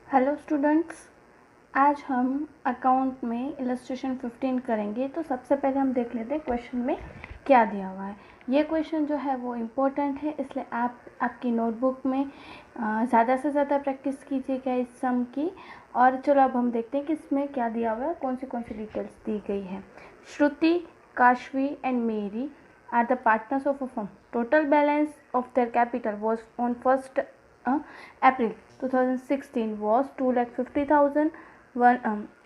Hello students, आज हम account में इलस्ट्रेशन 15 करेंगे। तो सबसे पहले हम देख लेते हैं क्वेश्चन में क्या दिया हुआ है। ये क्वेश्चन जो है वो इम्पोर्टेंट है, इसलिए आप आपकी नोटबुक में ज़्यादा से ज़्यादा प्रैक्टिस कीजिएगा इस सम की। और चलो अब हम देखते हैं कि इसमें क्या दिया हुआ है, कौन सी डिटेल्स दी गई है। Shruti, Kashvi and Mary are the partners of a firm. Total balance of their capital was on 1st April 2016 was 2,50,000.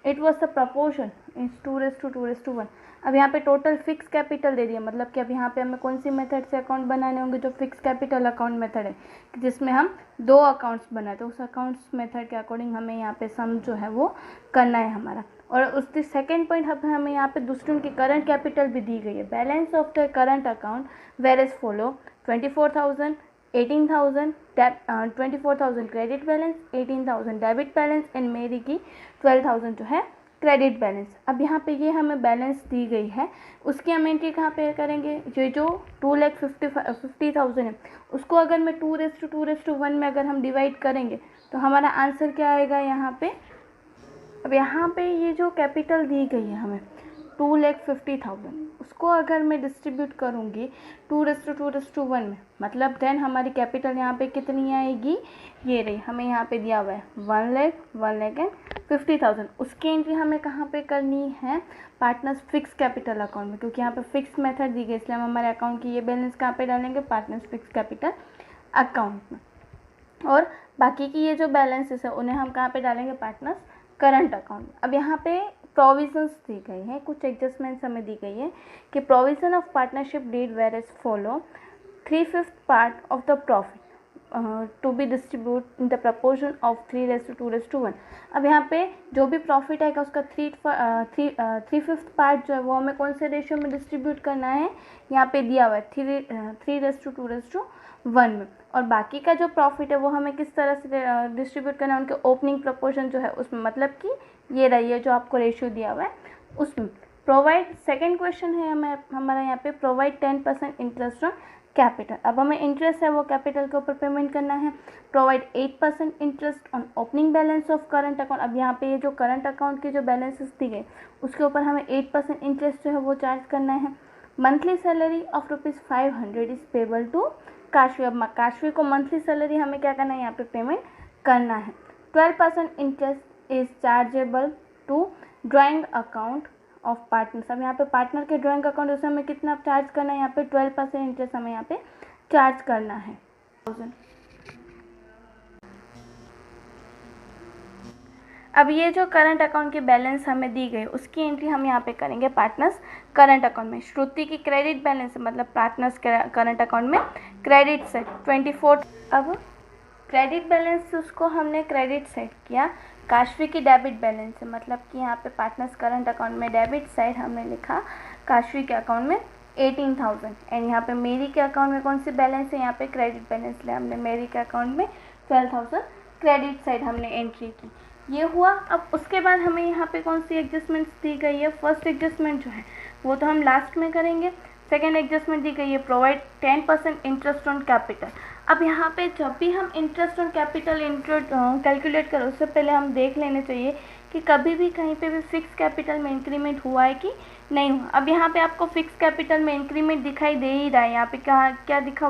It was the proportion is 2:2:1. अब यहाँ पे टोटल फिक्स कैपिटल दे दिया, मतलब कि अब यहाँ पे हमें कौन सी मेथड से अकाउंट बनाने होंगे, जो फिक्स कैपिटल अकाउंट मेथड है, जिसमें हम दो अकाउंट्स बनाते हैं। उस अकाउंट्स मेथड के अकॉर्डिंग हमें यहाँ पे सम जो है वो करना है हमारा। और उसके सेकेंड पॉइंट हमें यहाँ पे दूसरी उनकी करंट कैपिटल भी दी गई है। Balance of the current account were as follow 24,000, 18,000 24,000 credit balance, 18,000 debit balance and Mary की 12,000 जो है क्रेडिट बैलेंस। अब यहाँ पे ये हमें बैलेंस दी गई है, उसकी हम एंट्री कहाँ पे करेंगे। ये जो 2,50,000 है उसको अगर मैं 2:1 में अगर हम डिवाइड करेंगे तो हमारा आंसर क्या आएगा यहाँ पे। अब यहाँ पे ये जो कैपिटल दी गई है हमें 2,50,000, उसको अगर मैं डिस्ट्रीब्यूट करूँगी 2:1 में, मतलब देन हमारी कैपिटल यहाँ पे कितनी आएगी, ये रही हमें यहाँ पे दिया हुआ है 1,50,000। उसकी एंट्री हमें कहाँ पे करनी है, पार्टनर्स फिक्स कैपिटल अकाउंट में, क्योंकि यहाँ पे फिक्स मेथड दी गई, इसलिए हम हमारे अकाउंट की ये बैलेंस कहाँ पे डालेंगे, पार्टनर्स फिक्स कैपिटल अकाउंट में। और बाकी की ये जो बैलेंसेस है उन्हें हम कहाँ पे डालेंगे, पार्टनर्स करंट अकाउंट में। अब यहाँ पे प्रोविजंस दी गई हैं, कुछ एडजस्टमेंट्स हमें दी गई है कि provision of partnership deed were as follow 3/5 part of the profit to be distribute in the proportion of 3:2:1। अब यहाँ पे जो भी प्रॉफिट आएगा उसका 3/5 पार्ट जो है वो हमें कौन से रेशियो में डिस्ट्रीब्यूट करना है, यहाँ पे दिया हुआ है 3:2:1 में। और बाकी का जो प्रॉफिट है वो हमें किस तरह से डिस्ट्रीब्यूट करना है, उनके ओपनिंग प्रपोर्शन जो है उसमें, मतलब कि ये रही है जो आपको रेशियो दिया हुआ है उसमें। प्रोवाइड, सेकेंड क्वेश्चन है हमें हमारा यहाँ पे, प्रोवाइड 10% इंटरेस्ट ऑन कैपिटल। अब हमें इंटरेस्ट है वो कैपिटल के ऊपर पेमेंट करना है। Provide 8% interest on opening balance of current account. अब यहाँ पे ये जो करंट अकाउंट की जो बैलेंसेस दी गई उसके ऊपर हमें 8% इंटरेस्ट जो है वो चार्ज करना है। Monthly salary of ₹500 is payable to Kashvi. अब काशवी को मंथली सैलरी हमें क्या करना है, यहाँ पे पेमेंट करना है। 12% interest is chargeable to drawing account of partners. अब यहाँ पे पार्टनर के ड्राइंग अकाउंट उसमें हमें कितना चार्ज करना है, यहाँ पे 12% इंटरेस्ट हमें यहाँ पे चार्ज करना है। अब ये जो करंट अकाउंट की बैलेंस हमें दी गई उसकी एंट्री हम यहाँ पे करेंगे पार्टनर्स करंट अकाउंट में। श्रुति की क्रेडिट बैलेंस मतलब पार्टनर्स करंट अकाउंट में क्रेडिट सेट 24। अब क्रेडिट बैलेंस उसको हमने क्रेडिट सेट किया। काशवी की डेबिट बैलेंस है, मतलब कि यहाँ पे पार्टनर्स करंट अकाउंट में डेबिट साइड हमने लिखा काशवी के अकाउंट में 18,000। एंड यहाँ पे मेरी के अकाउंट में कौन सी बैलेंस है, यहाँ पे क्रेडिट बैलेंस लिया हमने, मेरी के अकाउंट में 12,000 क्रेडिट साइड हमने एंट्री की। ये हुआ। अब उसके बाद हमें यहाँ पे कौन सी एडजस्टमेंट्स दी गई है, फर्स्ट एडजस्टमेंट जो है वो तो हम लास्ट में करेंगे। सेकेंड एडजस्टमेंट दी गई है, प्रोवाइड 10% इंटरेस्ट ऑन कैपिटल। अब यहाँ पे जब भी हम इंटरेस्ट ऑन कैपिटल कैलकुलेट करें उससे पहले हम देख लेने चाहिए कि कभी भी कहीं पे भी फिक्स कैपिटल में इंक्रीमेंट हुआ है कि नहीं हुआ। अब यहाँ पे आपको फिक्स कैपिटल में इंक्रीमेंट दिखाई दे ही रहा है। यहाँ पे क्या लिखा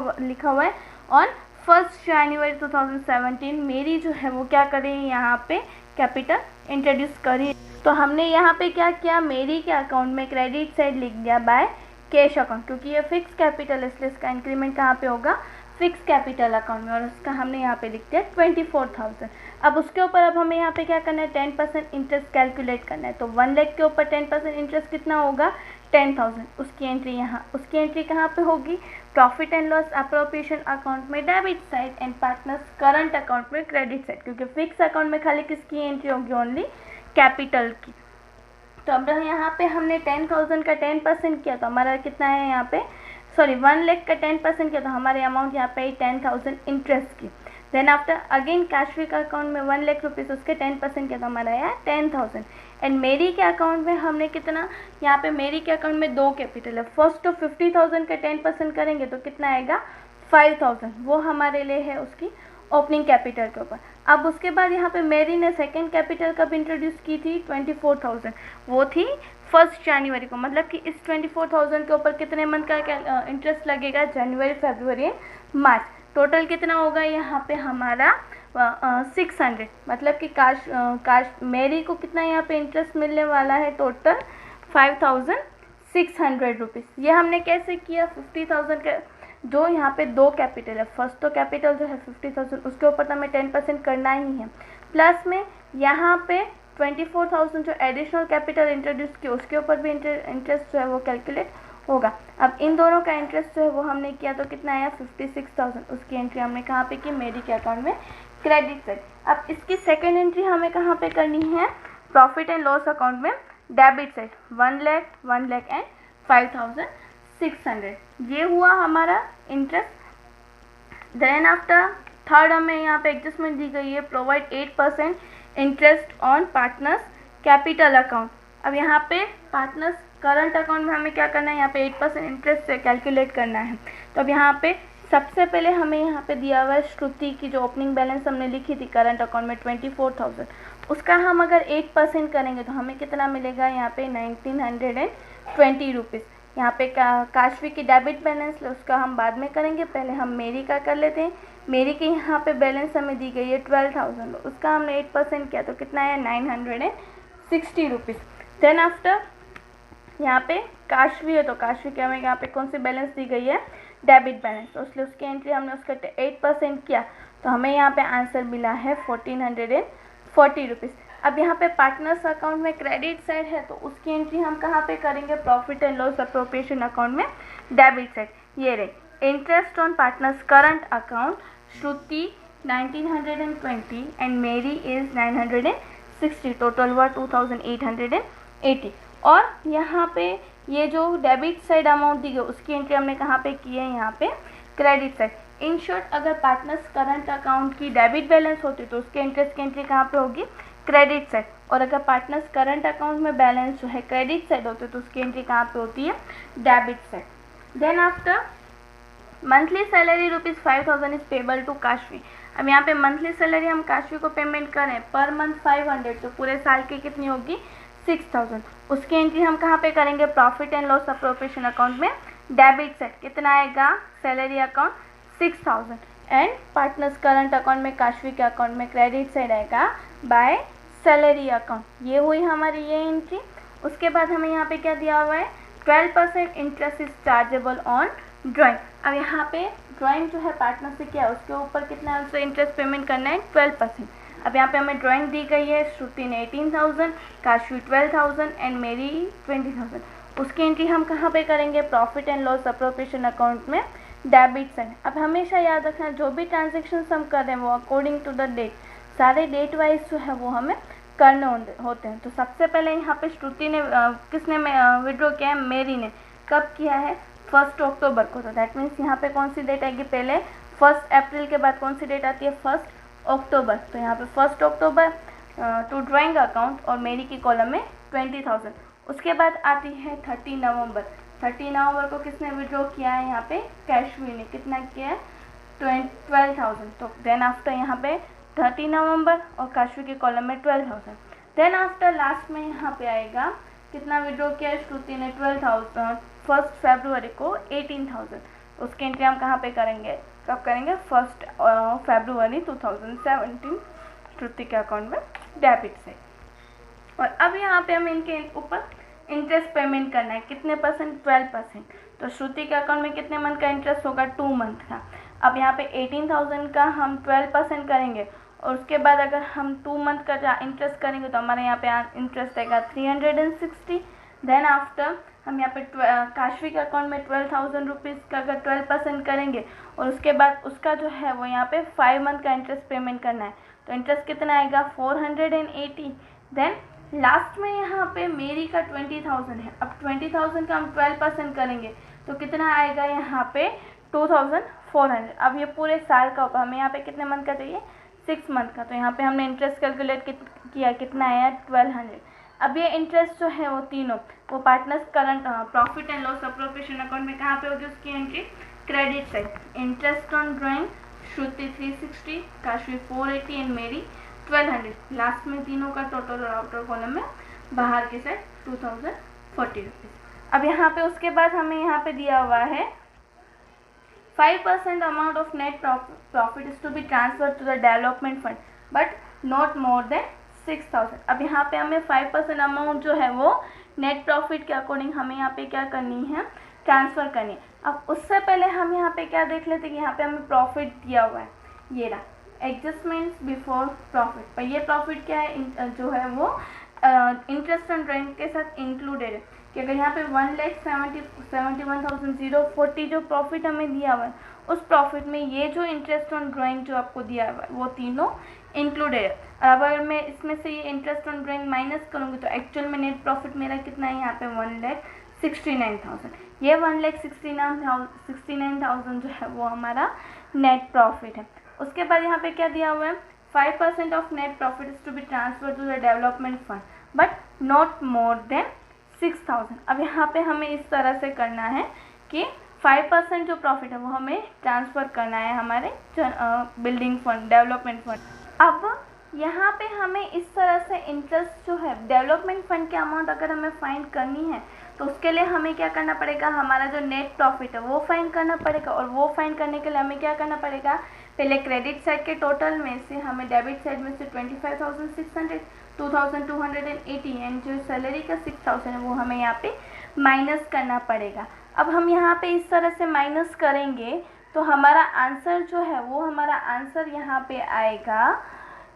हुआ है, ऑन 1 जनवरी 2017 मेरी जो है वो क्या करी, यहाँ पे कैपिटल इंट्रोड्यूस करी। तो हमने यहाँ पे क्या किया, मेरी के अकाउंट में क्रेडिट साइड लिख दिया बाय कैश अकाउंट, क्योंकि ये फिक्स कैपिटल है इसलिए इसका इंक्रीमेंट कहाँ पे होगा, फिक्स कैपिटल अकाउंट में। और उसका हमने यहाँ पे लिख दिया 24,000। अब उसके ऊपर अब हमें यहाँ पे क्या करना है, 10% इंटरेस्ट कैलकुलेट करना है। तो 1 लाख के ऊपर 10% इंटरेस्ट कितना होगा, 10,000। उसकी एंट्री यहाँ, उसकी एंट्री कहाँ पे होगी, profit and loss appropriation account में debit side and partners current account में क्रेडिट साइड, क्योंकि फिक्स अकाउंट में खाली किसकी एंट्री होगी, ओनली कैपिटल की। तो अब यहाँ पे हमने 10,000 का 10% किया तो हमारा कितना है यहाँ पे, 1 लाख का 10% किया तो हमारे अमाउंट यहाँ पे 10,000 इंटरेस्ट की। देन आफ्टर अगेन काशवी का अकाउंट में 1 लाख रुपीज़ उसके 10% किया तो हमारा आया 10,000। एंड मेरी के अकाउंट में हमने कितना, यहाँ पे मेरी के अकाउंट में दो कैपिटल है। फर्स्ट तो 50,000 का 10% करेंगे तो कितना आएगा, 5,000, वो हमारे लिए है उसकी ओपनिंग कैपिटल के ऊपर। अब उसके बाद यहाँ पे मेरी ने सेकेंड कैपिटल कब इंट्रोड्यूस की थी, 24,000, वो थी 1 जनवरी को। मतलब कि इस 24,000 के ऊपर कितने मंथ का इंटरेस्ट लगेगा, जनवरी, फरवरी, मार्च। टोटल कितना होगा यहाँ पे हमारा 600। मतलब कि काश मेरी को कितना यहाँ पे इंटरेस्ट मिलने वाला है, टोटल 5,600 रुपीज़। ये हमने कैसे किया, 50,000 का जो यहाँ पे 2 कैपिटल है, फर्स्ट तो कैपिटल जो है 50,000, उसके ऊपर तो हमें 10% करना ही है, प्लस में यहाँ पे 24,000 जो एडिशनल कैपिटल इंट्रोड्यूस किया उसके ऊपर भी इंटरेस्ट जो है वो कैलकुलेट होगा। अब इन दोनों का इंटरेस्ट जो है वो हमने किया तो कितना आया, 56,000। उसकी एंट्री हमने कहाँ पे की, मेरी के अकाउंट में, क्रेडिट साइड। अब इसकी सेकेंड एंट्री हमें कहाँ पे करनी है, प्रॉफिट एंड लॉस अकाउंट में, debit side, 1 lakh, 1 lakh and 5,600। ये हुआ हमारा इंटरेस्ट। देन आफ्टर थर्ड हमें यहाँ पे एडजस्टमेंट दी गई है, provide 8% interest on partners capital account. अब यहाँ पे पार्टनर्स करंट अकाउंट में हमें क्या करना है, यहाँ पे 8% इंटरेस्ट से कैलकुलेट करना है। तो अब यहाँ पे सबसे पहले हमें यहाँ पे दिया हुआ है श्रुति की जो ओपनिंग बैलेंस हमने लिखी थी करंट अकाउंट में 24,000, उसका हम अगर 8% करेंगे तो हमें कितना मिलेगा, यहाँ पे 1,920 रुपीज़। यहाँ पे काशवी की डेबिट बैलेंस उसका हम बाद में करेंगे, पहले हम मेरी का कर लेते हैं। मेरी की यहाँ पे बैलेंस हमें दी गई है 12,000, उसका हमने 8% किया तो कितना है, 960 रुपीज़। देन आफ्टर यहाँ पे काशवी है तो काशवी के हमें यहाँ पे कौन सी बैलेंस दी गई है, डेबिट बैलेंस, तो इसलिए उसकी एंट्री हमने उसका 8% किया तो हमें यहाँ पे आंसर मिला है 1,440 रुपीज़। अब यहाँ पे पार्टनर्स अकाउंट में क्रेडिट साइड है तो उसकी एंट्री हम कहाँ पे करेंगे, profit and loss appropriation account में, डेबिट साइड। ये रहे interest on partners current account, Shruti 1,920 and मेरी इज 960, टोटल हुआ 2,880। और यहाँ पे ये जो डेबिट साइड अमाउंट दी गई उसकी एंट्री हमने कहाँ पे की है, यहाँ पे क्रेडिट साइड। इन शॉर्ट अगर पार्टनर्स करंट अकाउंट की डेबिट बैलेंस होती तो उसके इंटरेस्ट की एंट्री कहाँ पे होगी, क्रेडिट साइड। और अगर पार्टनर्स करंट अकाउंट में बैलेंस जो है क्रेडिट साइड होते तो उसकी एंट्री कहाँ पे होती है, debit side. Then after monthly salary ₹5,000 is payable to Kashvi. अब यहाँ पे मंथली सैलरी हम काशवी को पेमेंट करें पर मंथ 500 तो पूरे साल की कितनी होगी, 6,000। उसकी एंट्री हम कहाँ पे करेंगे, profit and loss appropriation account में, डेबिट साइड। कितना आएगा, salary account 6,000 and partners current account में काशवी के अकाउंट में क्रेडिट साइड आएगा बाय सैलरी अकाउंट। ये हुई हमारी ये एंट्री। उसके बाद हमें यहाँ पे क्या दिया हुआ है, 12% interest is chargeable on drawing. अब यहाँ पे ड्राइंग जो है पार्टनर से क्या है उसके ऊपर कितना है, उससे इंटरेस्ट पेमेंट करना है 12%। अब यहाँ पे हमें ड्राइंग दी गई है, श्रुति ने 18,000, काशवी 12,000 एंड मेरी 20,000। उसकी एंट्री हम कहाँ पे करेंगे, profit and loss appropriation account में, डेबिट साइड। अब हमेशा याद रखना जो भी ट्रांजेक्शन हम कर रहे हैं वो अकॉर्डिंग टू द डेट, सारे डेट वाइज जो है वो हमें करने होते हैं। तो सबसे पहले यहाँ पे श्रुति ने किसने विड्रॉ किया है, मेरी ने। कब किया है, 1 अक्टूबर को। तो दैट मीन्स यहाँ पे कौन सी डेट आएगी, पहले 1 अप्रैल के बाद कौन सी डेट आती है, 1 अक्टूबर। तो यहाँ पे 1 अक्टूबर टू ड्राइंग अकाउंट और मेरी की कॉलम में 20,000। उसके बाद आती है 30 नवंबर। 30 नवंबर को किसने विड्रॉ किया है, यहाँ पे काशवी ने। कितना किया है, 12,000। तो देन आफ्टर यहाँ पे 30 नवंबर और काशवी के कॉलम में 12,000। देन आफ्टर लास्ट में यहाँ पे आएगा कितना विड्रॉ किया है श्रुति ने, 12,000। 1 फरवरी को 18,000। उसकी एंट्री हम कहाँ पे करेंगे, कब करेंगे, 1 फरवरी 2017 श्रुति के अकाउंट में, डेबिट से। और अब यहाँ पे हमें इनके ऊपर इंटरेस्ट पेमेंट करना है, कितने परसेंट, 12%। तो श्रुति के अकाउंट में कितने मंथ का इंटरेस्ट होगा, 2 मंथ का। अब यहाँ पे 18,000 का हम 12% करेंगे और उसके बाद अगर हम 2 मंथ का इंटरेस्ट करेंगे तो हमारे यहाँ पे इंटरेस्ट आएगा 360। देन आफ्टर हम यहाँ पे काशवी के अकाउंट में 12,000 रुपीज़ का अगर 12% करेंगे और उसके बाद उसका जो है वो यहाँ पे 5 मंथ का इंटरेस्ट पेमेंट करना है तो इंटरेस्ट कितना आएगा, 480। देन लास्ट में यहाँ पे मेरी का 20,000 है। अब 20,000 का हम 12% करेंगे तो कितना आएगा यहाँ पे, 2,400। अब ये पूरे साल का होगा, हमें यहाँ पे कितने मंथ का चाहिए, 6 मंथ का। तो यहाँ पे हमने इंटरेस्ट कैलकुलेट किया, कितना आया, 1,200। अब ये इंटरेस्ट जो है वो तीनों वो partners current profit and loss appropriation account में कहाँ पे होगी उसकी entry, credit side. Interest on drawing Shruti 360, Kashvi 480 and मेरी 1200। लास्ट में तीनों का टोटल और आउटर कॉलम में बाहर की साइड 2040 रुपीज़। अब यहाँ पे उसके बाद हमें यहाँ पे दिया हुआ है 5% amount of net profit is to be transfer to the development fund but not more than 6000। अब यहाँ पे हमें 5% अमाउंट जो है वो नेट प्रॉफिट के अकॉर्डिंग हमें यहाँ पे क्या करनी है, ट्रांसफ़र करनी है। अब उससे पहले हम यहाँ पे क्या देख लेते हैं कि यहाँ पे हमें प्रॉफिट दिया हुआ है, ये रहा एडजस्टमेंट्स बिफोर प्रॉफिट। पर ये प्रॉफिट क्या है, जो है वो इंटरेस्ट ऑन ड्राइंग के साथ इंक्लूडेड है कि अगर यहाँ पे 1,71,040 जो प्रॉफिट हमें दिया हुआ है उस प्रॉफिट में ये जो इंटरेस्ट ऑन ड्राइंग जो आपको दिया हुआ है वो तीनों इंक्लूडेड है। अगर मैं इसमें से ये इंटरेस्ट ऑन ड्राइंग माइनस करूँगी तो एक्चुअल में नेट प्रॉफिट मेरा कितना है, यहाँ पे 1,69,000। ये 1,69,000 जो है वो हमारा नेट प्रॉफिट है। उसके बाद यहाँ पे क्या दिया हुआ है, 5% of net profit is to be transfer to the development fund but not more than 6,000। अब यहाँ पे हमें इस तरह से करना है कि 5% जो प्रॉफिट है वो हमें ट्रांसफ़र करना है हमारे बिल्डिंग फंड, डेवलपमेंट फंड। अब यहाँ पे हमें इस तरह से इंटरेस्ट जो है डेवलपमेंट फंड की अमाउंट अगर हमें फाइंड करनी है तो उसके लिए हमें क्या करना पड़ेगा, हमारा जो नेट प्रॉफिट है वो फाइंड करना पड़ेगा। और वो फाइंड करने के लिए हमें क्या करना पड़ेगा, पहले क्रेडिट साइड के टोटल में से हमें डेबिट साइड में से 25,600, 2,280 एंड जो सैलरी का 6,000 है वो हमें यहाँ पे माइनस करना पड़ेगा। अब हम यहाँ पे इस तरह से माइनस करेंगे तो हमारा आंसर जो है वो हमारा आंसर यहाँ पे आएगा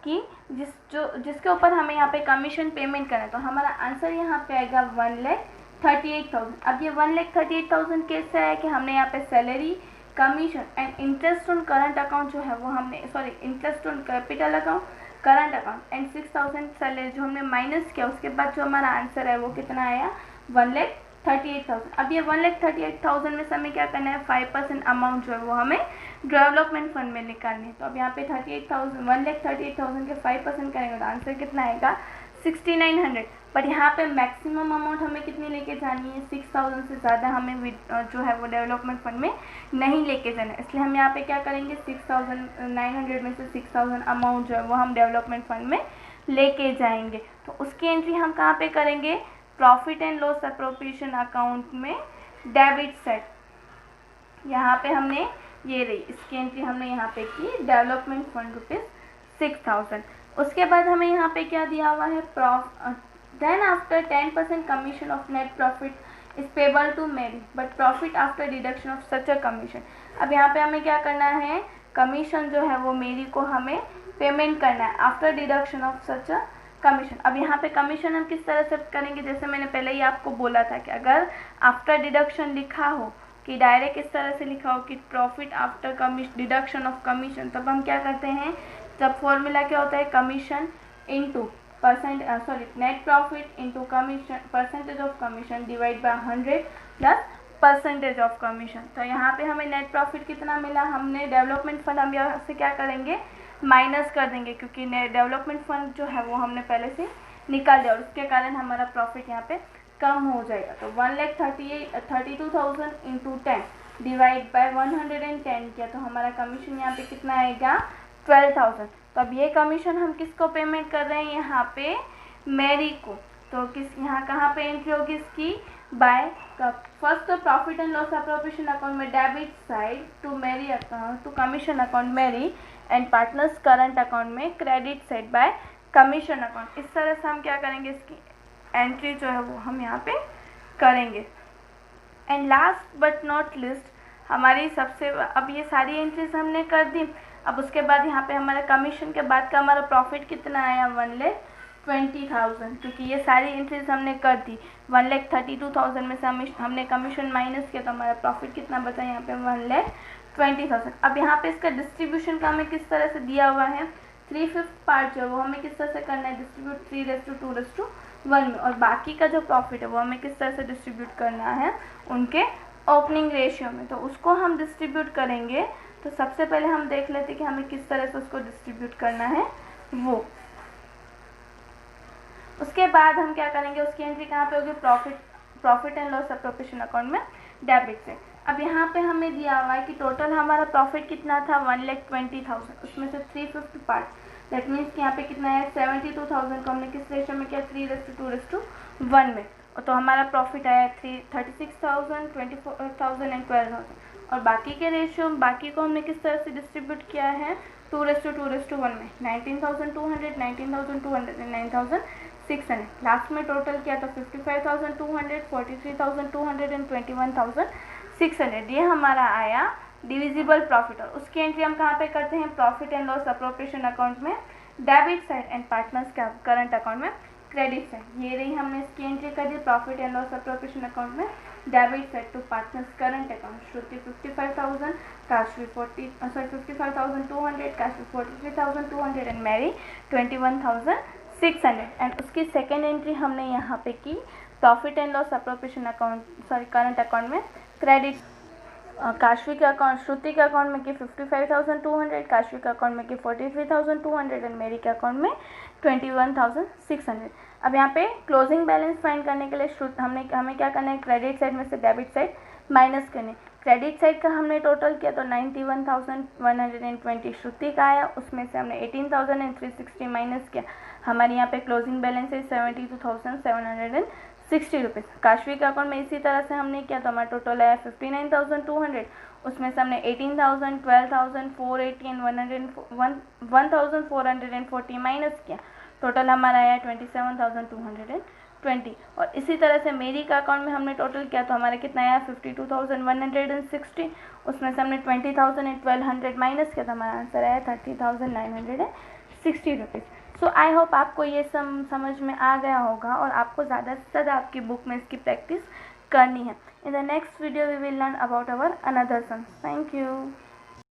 कि जिसके ऊपर हमें यहाँ पे कमीशन पेमेंट करना है तो हमारा आंसर यहाँ पे आएगा 1,38,000। अब ये 1,38,000 कैसे आया कि हमने यहाँ पे salary, commission and interest on current account जो है वो हमने interest on capital account, current account and 6,000 salary जो हमने माइनस किया, उसके बाद जो हमारा आंसर है वो कितना आया, 1,38,000। अब ये 1,38,000 में से हमें क्या करना है, 5% अमाउंट जो है वो हमें डेवलपमेंट फंड में निकालनी है। तो अब यहाँ पे 1,38,000 के 5% करेंगे तो आंसर कितना आएगा, 6,900। पर यहाँ पे मैक्सिमम अमाउंट हमें कितनी लेके जानी है, 6,000 से ज़्यादा हमें जो है वो डेवलपमेंट फंड में नहीं लेके जाना है। इसलिए हम यहाँ पे क्या करेंगे, 6,900 में से 6,000 अमाउंट जो है वो हम डेवलपमेंट फंड में लेके जाएंगे। तो उसकी एंट्री हम कहाँ पे करेंगे, profit and loss appropriation account में डेबिट साइड। यहाँ पे हमने ये रही इसकी एंट्री हमने यहाँ पे की, डेवलपमेंट फंड ₹6,000। उसके बाद हमें यहाँ पे क्या दिया हुआ है, then after 10% commission of net profit is payable to Mary but profit after deduction of such a commission. अब यहाँ पे हमें क्या करना है, कमीशन जो है वो मेरी को हमें पेमेंट करना है after deduction of such a commission. अब यहाँ पे कमीशन हम किस तरह से करेंगे, जैसे मैंने पहले ही आपको बोला था कि अगर आफ्टर डिडक्शन लिखा हो कि डायरेक्ट इस तरह से लिखा हो कि profit after deduction of commission, तब हम क्या करते हैं, तब फॉर्मूला क्या होता है, commission into net profit into commission, percentage of commission divide by 100 plus percentage of commission. तो यहाँ पे हमें नेट प्रॉफिट कितना मिला, हमने डेवलपमेंट फंड हम यहाँ से क्या करेंगे, माइनस कर देंगे क्योंकि डेवलपमेंट फंड जो है वो हमने पहले से निकाल दिया और उसके कारण हमारा प्रॉफिट यहाँ पे कम हो जाएगा। तो 1,32,000 इंटू 10 डिवाइड बाय 110 किया तो हमारा कमीशन यहाँ पे कितना आएगा, 12,000। तो अब ये कमीशन हम किसको पेमेंट कर रहे हैं, यहाँ पे मैरी को। तो किस यहाँ कहाँ पे एंट्री होगी इसकी, बाय फर्स्ट तो profit and loss appropriation account में debit side to Mary account to commission account Mary and partners current account में credit side by commission account. इस तरह से हम क्या करेंगे, इसकी एंट्री जो है वो हम यहाँ पे करेंगे। And last but not list हमारी सबसे, अब ये सारी एंट्रीज हमने कर दी। अब उसके बाद यहाँ पे हमारा कमीशन के बाद का हमारा प्रॉफिट कितना आया, 1,20,000, क्योंकि ये सारी एंट्रीज हमने कर दी। 1,32,000 में से हमने कमीशन माइनस किया तो हमारा प्रॉफिट कितना बचा, यहाँ पे 1,20,000। अब यहाँ पे इसका डिस्ट्रीब्यूशन का हमें किस तरह से दिया हुआ है, 3/5 पार्ट जो है वो हमें किस तरह से करना है, डिस्ट्रीब्यूट 3:2:1 में, और बाकी का जो प्रॉफिट है वो हमें किस तरह से डिस्ट्रीब्यूट करना है, उनके ओपनिंग रेशियो में। तो उसको हम डिस्ट्रीब्यूट करेंगे। तो सबसे पहले हम देख लेते हैं कि हमें किस तरह से उसको डिस्ट्रीब्यूट करना है वो। उसके बाद हम क्या करेंगे, उसकी एंट्री कहाँ पे होगी, profit and loss appropriation account में डेबिट से। अब यहाँ पे हमें दिया हुआ है कि टोटल हमारा प्रॉफिट कितना था 1,20,000, उसमें से 350 पार्ट, दैट मीन्स कि यहाँ पे कितना है 72,000 को हमने किस रेशो में किया 3:2:1 में, तो हमारा प्रॉफिट आया 36,000, 24,000 एंड 12,000। और बाकी के रेशियो बाकी को हमने किस तरह से डिस्ट्रीब्यूट किया है 2:2:1 में, 19,200, 19,200 एंड 9,600। लास्ट में टोटल किया तो 55,200, 43,200 एंड 21,600। ये हमारा आया डिविजिबल प्रॉफिट। और उसकी एंट्री हम कहाँ पे करते हैं profit and loss appropriation account में debit side and partners current account में क्रेडिट साइड। ये रही हमने इसकी एंट्री कर दी profit and loss appropriation account में debit side to partners current account. Shruti 55,000, Kashvi 55,200, Kashvi 43,200 and Mary 21,600। And उसकी सेकेंड एंट्री हमने यहाँ पे की profit and loss appropriation account current account में क्रेडिट। काशवी के अकाउंट श्रुति के अकाउंट में की 55,200, काशवी के अकाउंट में की 43,200 एंड मेरी के अकाउंट में 21,600। अब यहाँ पे क्लोजिंग बैलेंस फाइंड करने के लिए हमें क्या करना है क्रेडिट साइड में से डेबिट साइड माइनस करने। क्रेडिट साइड का हमने टोटल किया तो 91,120 श्रुति का आया, उसमें से हमने 18,360 माइनस किया, हमारे यहाँ पे क्लोजिंग बैलेंस है 72,760 रुपीज़। काशवी के अकाउंट में इसी तरह से हमने किया तो हमारा टोटल आया 59,200, उसमें से हमने 18,000, 12,000, 480 एंड 1,440 माइनस किया, टोटल हमारा आया 27,220। और इसी तरह से मेरी का अकाउंट में हमने टोटल किया तो हमारा कितना आया 52,160, उसमें से हमने 20,000 एंड 1,200 माइनस किया तो हमारा आंसर आया 30,960 रुपीज़। सो आई होप आपको ये समझ में आ गया होगा और आपको ज़्यादा से ज़्यादा आपकी बुक में इसकी प्रैक्टिस करनी है। In the next video we will learn about our another sum. Thank you.